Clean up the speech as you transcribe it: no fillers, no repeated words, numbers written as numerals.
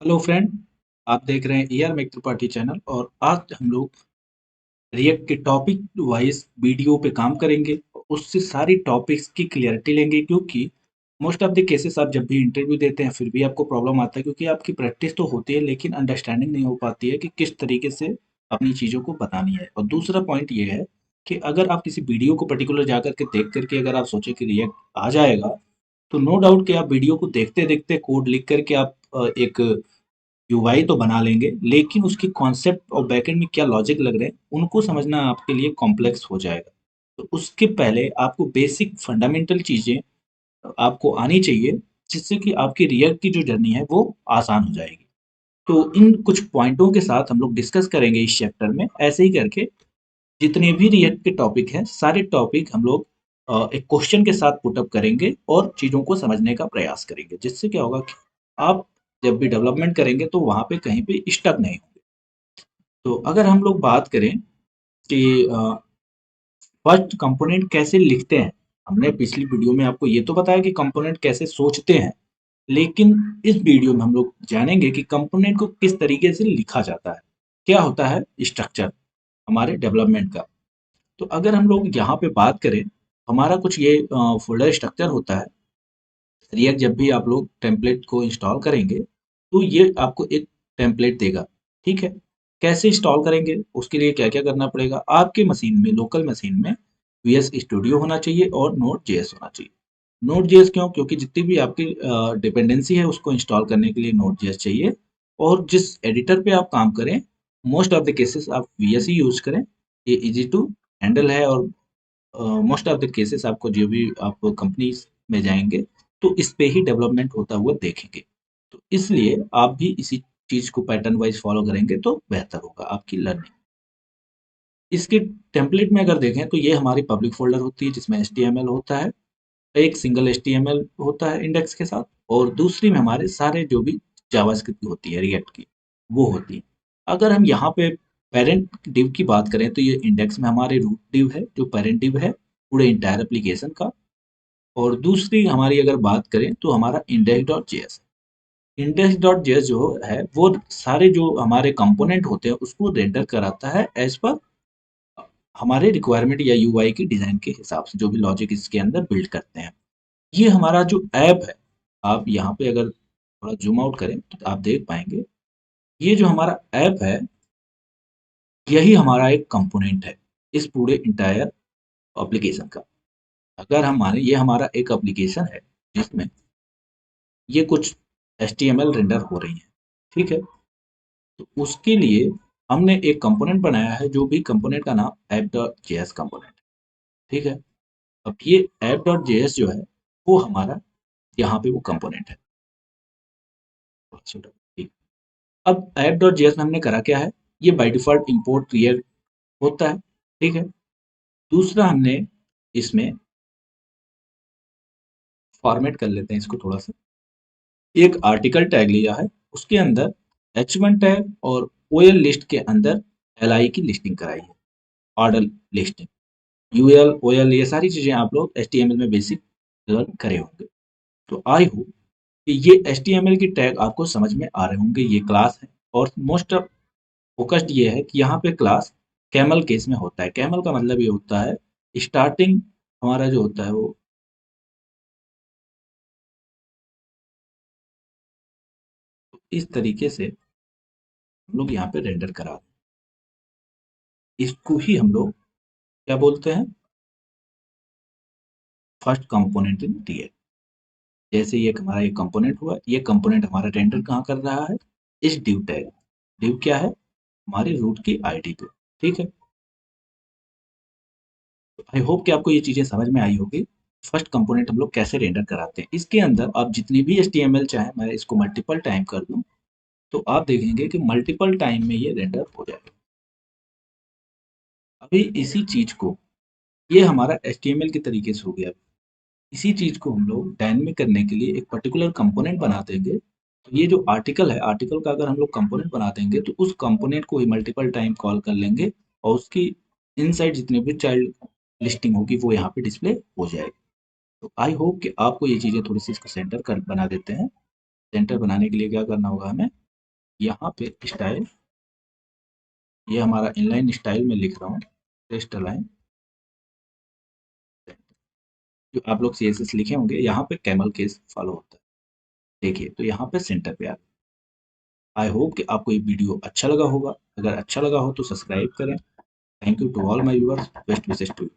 Hello friend. आप देख रहे हैं AR मेक त्रिपाठी चैनल और आज हम लोग रिएक्ट के टॉपिक वाइज वीडियो पे काम करेंगे। उससे सारी टॉपिक्स की क्लियरिटी लेंगे क्योंकि मोस्ट ऑफ द केसेस आप जब भी इंटरव्यू देते हैं फिर भी आपको प्रॉब्लम आता है क्योंकि आपकी प्रैक्टिस तो होती है लेकिन अंडरस्टैंडिंग नहीं हो पाती है कि किस तरीके से अपनी चीज़ों को बतानी है। और दूसरा पॉइंट ये है कि अगर आप किसी वीडियो को पर्टिकुलर जा करके देख करके अगर आप सोचें कि रिएक्ट आ जाएगा तो नो डाउट कि आप वीडियो को देखते देखते कोड लिख करके आप एक यूआई तो बना लेंगे, लेकिन उसकी कॉन्सेप्ट और बैकएंड में क्या लॉजिक लग रहे हैं, उनको समझना आपके लिए कॉम्प्लेक्स हो जाएगा। तो उसके पहले आपको बेसिक फंडामेंटल चीज़ें आपको आनी चाहिए, जिससे कि आपकी रिएक्ट की जो जर्नी है, वो आसान हो जाएगी। तो इन कुछ पॉइंटों के साथ हम लोग डिस्कस करेंगे इस चैप्टर में। ऐसे ही करके जितने भी रिएक्ट के टॉपिक हैं, सारे टॉपिक हम लोग एक क्वेश्चन के साथ पुट अप करेंगे और चीज़ों को समझने का प्रयास करेंगे। जिससे क्या होगा कि आप जब भी डेवलपमेंट करेंगे तो वहाँ पे कहीं पे स्टक नहीं होंगे। तो अगर हम लोग बात करें कि फर्स्ट कंपोनेंट कैसे लिखते हैं, हमने पिछली वीडियो में आपको ये तो बताया कि कंपोनेंट कैसे सोचते हैं, लेकिन इस वीडियो में हम लोग जानेंगे कि कंपोनेंट को किस तरीके से लिखा जाता है, क्या होता है स्ट्रक्चर हमारे डेवलपमेंट का। तो अगर हम लोग यहाँ पे बात करें, हमारा कुछ ये फ़ोल्डर स्ट्रक्चर होता है। रिएक्ट जब भी आप लोग टेम्पलेट को इंस्टॉल करेंगे, तो ये आपको एक टेम्पलेट देगा, ठीक है? कैसे इंस्टॉल करेंगे, उसके लिए क्या-क्या करना पड़ेगा? आपके मशीन में, लोकल मशीन में VS स्टूडियो होना चाहिए और Node.js होना चाहिए। Node.js क्यों? क्योंकि जितनी भी आपकी डिपेंडेंसी है, उसको इंस्टॉल करने के लिए Node.js चाहिए और जिस एडिटर पे आप काम करें, मोस्ट ऑफ द केसेस आप VS ही यूज़ करें। ये ईज़ी टू हैंडल है और मोस्ट ऑफ द केसेस आपको जो भी आप कंपनीज में जाएंगे तो इस पे ही डेवलपमेंट होता हुआ देखेंगे। तो इसलिए आप भी इसी चीज को पैटर्न वाइज फॉलो करेंगे तो बेहतर होगा आपकी लर्निंग। इसके टेम्पलेट में अगर देखें तो ये हमारी पब्लिक फोल्डर होती है जिसमें HTML होता है। एक सिंगल HTML होता है इंडेक्स के साथ और दूसरी में हमारे सारे जो भी जावास्क्रिप्ट होती है रिएक्ट की, वो होती है। अगर हम यहाँ पे पेरेंट डिव की बात करें तो ये इंडेक्स में हमारे रूट डिव है जो पेरेंट डिव है पूरे इंटायर एप्लीकेशन का। और दूसरी हमारी अगर बात करें तो हमारा index.js है। index.js जो है वो सारे जो हमारे कंपोनेंट होते हैं उसको रेंडर कराता है एज पर हमारे रिक्वायरमेंट या यूआई की डिजाइन के हिसाब से जो भी लॉजिक इसके अंदर बिल्ड करते हैं। ये हमारा जो ऐप है, आप यहाँ पे अगर थोड़ा ज़ूम आउट करें तो आप देख पाएँगे, ये जो हमारा ऐप है, यही हमारा एक कंपोनेंट है, इस पूरे एंटायर एप्लीकेशन का। अगर हम माने ये हमारा एक एप्लीकेशन है, जिसमें ये कुछ HTML रेंडर हो रही है, ठीक है? तो उसके लिए हमने एक कंपोनेंट बनाया है, जो भी कंपोनेंट का नाम app.js कंपोनेंट है, ठीक है? अब ये app.js जो है, वो हमारा यहाँ पे वो कंपोनेंट है। ठीक। अब app.js में हमने करा क्या है, ये बाय डिफ़ॉल्ट इम्पोर्ट रिएक्ट होता है, ठीक है? दूसरा हमने इसमें फॉर्मेट कर लेते हैं इसको थोड़ा-सा। एक आर्टिकल टैग लिया है, उसके अंदर H1 टैग और OL लिस्ट के अंदर LI की लिस्टिंग कराई है, ऑर्डर लिस्टिंग। UL, OL ये सारी चीज़ें आप लोग HTML में बेसिक लर्न करे होंगे। तो आई होप कि ये HTML की टैग आपको समझ में आ रहे होंगे, ये क्लास है और मोस्ट ऑफ फोकस्ड ये है कि यहाँ पे क्लास कैमल केस में होता है। कैमल का मतलब ये होता है स्टार्टिंग हमारा जो होता है वो इस तरीके से हम लोग यहाँ पे रेंडर करा दें। इसको ही हम लोग क्या बोलते हैं, फर्स्ट कंपोनेंट इन टीएल। जैसे ये हमारा एक कंपोनेंट हुआ, ये कंपोनेंट हमारा रेंडर कहाँ कर रहा है, इस डिव टैग। डिव क्या है, हमारे रूट की आईडी पे, ठीक है? आई होप कि आपको ये चीजें समझ में आई होगी। फर्स्ट कंपोनेंट हम लोग कैसे रेंडर कराते हैं, इसके अंदर आप जितनी भी HTML चाहे मैं इसको मल्टीपल टाइम कर दूं तो आप देखेंगे कि मल्टीपल टाइम में ये रेंडर हो जाएगा। अभी इसी चीज को, ये हमारा HTML के तरीके से हो गया। इसी चीज को हम लोग डायनेमिक करने के लिए एक पर्टिकुलर कंपोनेंट बना देंगे। तो ये जो आर्टिकल है, आर्टिकल का अगर हम लोग कंपोनेंट बना देंगे तो उस कंपोनेंट को ही मल्टीपल टाइम कॉल कर लेंगे और उसकी इनसाइड जितने भी चाइल्ड लिस्टिंग होगी वो यहाँ पे डिस्प्ले हो जाएगी। तो आई होप कि आपको ये चीज़ें थोड़ी सी इसको सेंटर कर बना देते हैं। सेंटर बनाने के लिए क्या करना होगा हमें, यहाँ पे स्टाइल, ये हमारा इनलाइन स्टाइल में लिख रहा हूँ, टेस्ट अलाइन। जो आप लोग सीएसएस लिखे होंगे, यहाँ पे कैमल केस फॉलो होता है। देखिए, तो यहाँ पे सेंटर पे आ गया। आई होप कि आपको ये वीडियो अच्छा लगा होगा। अगर अच्छा लगा हो तो सब्सक्राइब करें। Thank you to all my viewers. Best wishes to you.